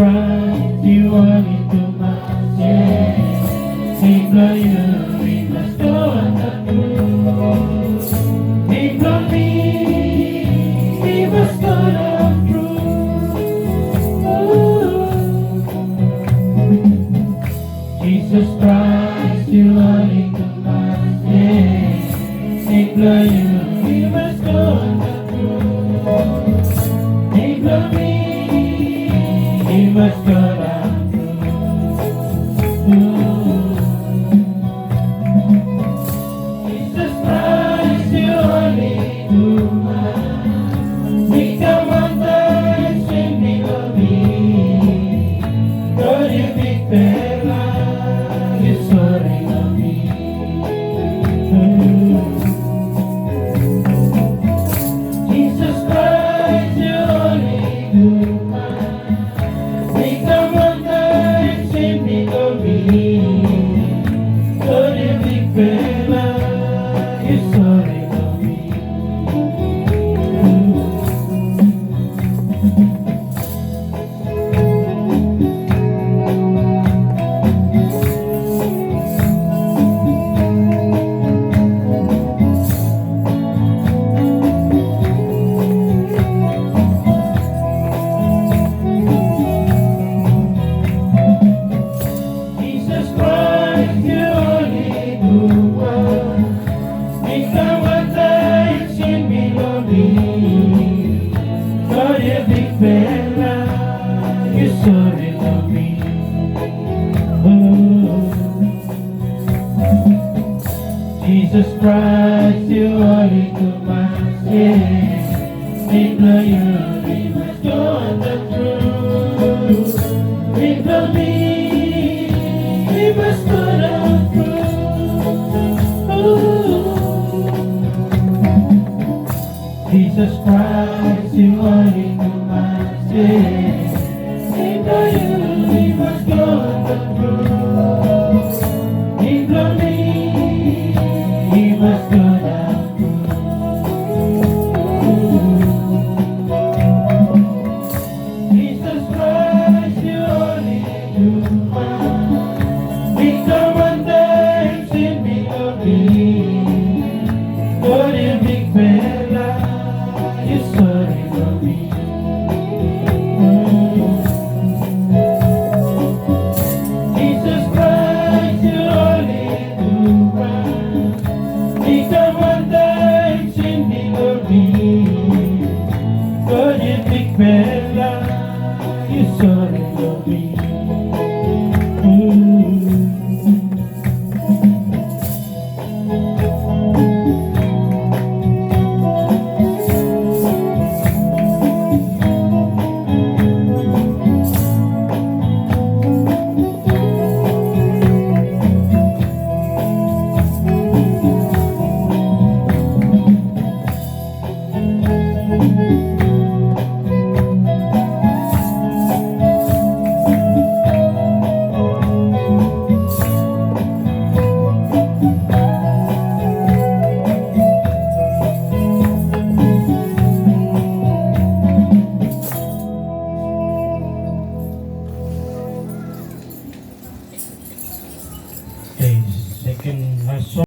Christ, you are in Tumas, yeah. Employ you, we must go on the truth. Employ me, we must go on through. Jesus Christ, you are in Tumas, yeah. Employ you, we must go on the truth. Employ me, we must go down through. Jesus Christ, you only do man. Become one touch and below me. God, you big fella, you're sorry of me. Jesus Christ, you only do man. Become one touch and below me. God, you big fella, you're sorry of me. Jesus Christ, you only do one. Become one touch and below me. God, you big fella, you sorry of me. Oh. Jesus Christ, you only do my sin. Employ you, we must go on the truth. Employ me, we must go down through. Jesus Christ, you only do my sin. Employ you, we must go on the truth. Employ me, we must go down through. Jesus Christ, you only do man. Become one dance in me of me. God, you big fella,